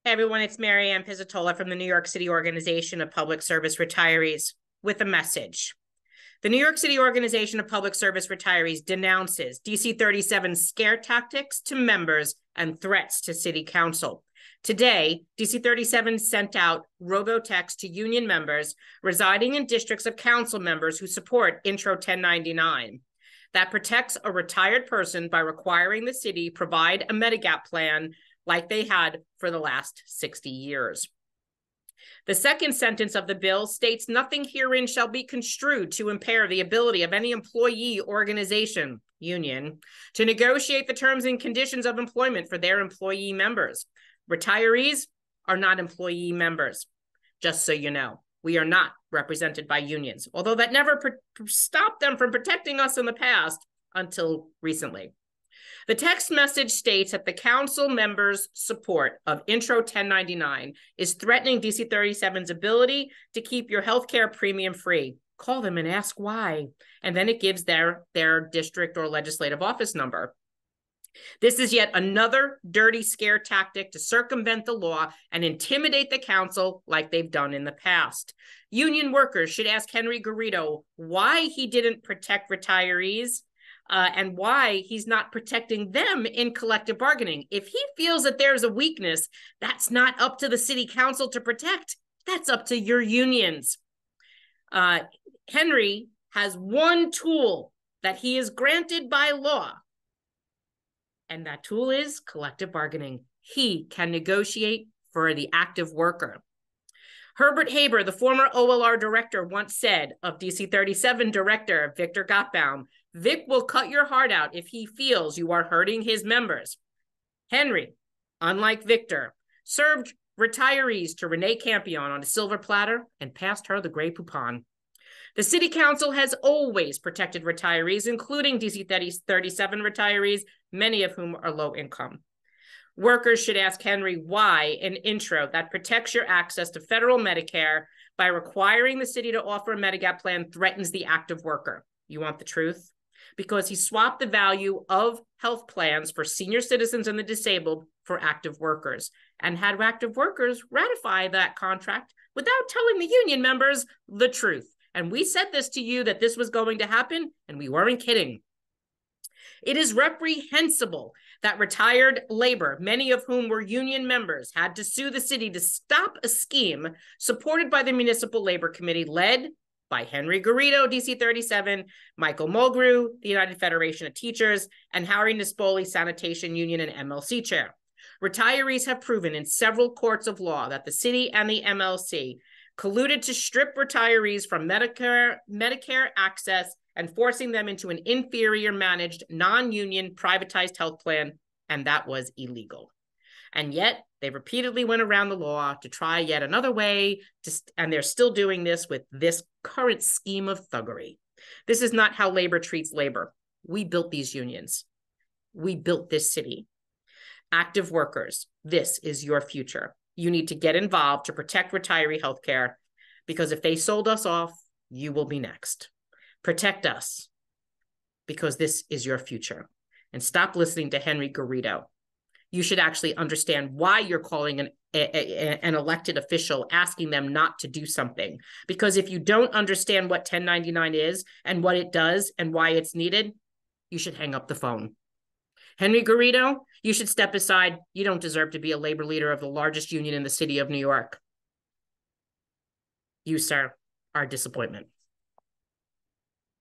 Hey everyone, it's Mary Ann Pizzatola from the New York City Organization of Public Service Retirees with a message. The New York City Organization of Public Service Retirees denounces DC37 scare tactics to members and threats to City Council. Today, DC37 sent out robotext to union members residing in districts of council members who support Intro 1099. That protects a retired person by requiring the city provide a Medigap plan like they had for the last 60 years. The second sentence of the bill states nothing herein shall be construed to impair the ability of any employee organization, union, to negotiate the terms and conditions of employment for their employee members. Retirees are not employee members, just so you know. We are not represented by unions, although that never stopped them from protecting us in the past until recently. The text message states that the council members' support of Intro 1099 is threatening DC37's ability to keep your healthcare premium free. Call them and ask why. And then it gives their district or legislative office number. This is yet another dirty scare tactic to circumvent the law and intimidate the council like they've done in the past. Union workers should ask Henry Garrido why he didn't protect retirees and why he's not protecting them in collective bargaining. If he feels that there's a weakness, that's not up to the city council to protect. That's up to your unions. Henry has one tool that he is granted by law, and that tool is collective bargaining. He can negotiate for the active worker. Herbert Haber, the former OLR director, once said of DC37 director Victor Gottbaum, Vic will cut your heart out if he feels you are hurting his members. Henry, unlike Victor, served retirees to Renee Campion on a silver platter and passed her the Grey Poupon. The city council has always protected retirees, including DC37 retirees, many of whom are low income. Workers should ask Henry why an intro that protects your access to federal Medicare by requiring the city to offer a Medigap plan threatens the active worker. You want the truth? Because he swapped the value of health plans for senior citizens and the disabled for active workers, and had active workers ratify that contract without telling the union members the truth. And we said this to you that this was going to happen, and we weren't kidding. It is reprehensible that retired labor, many of whom were union members, had to sue the city to stop a scheme supported by the Municipal Labor Committee led by Henry Garrido, DC37, Michael Mulgrew, the United Federation of Teachers, and Harry Nispoli, Sanitation Union and MLC Chair. Retirees have proven in several courts of law that the city and the MLC colluded to strip retirees from Medicare access and forcing them into an inferior managed, non-union privatized health plan, and that was illegal. And yet, they repeatedly went around the law to try yet another way, and they're still doing this with this current scheme of thuggery. This is not how labor treats labor. We built these unions. We built this city. Active workers, this is your future. You need to get involved to protect retiree healthcare, because if they sold us off, you will be next. Protect us, because this is your future. And stop listening to Henry Garrido. You should actually understand why you're calling an elected official, asking them not to do something. Because if you don't understand what 1099 is and what it does and why it's needed, you should hang up the phone. Henry Garrido, you should step aside. You don't deserve to be a labor leader of the largest union in the city of New York. You, sir, are a disappointment.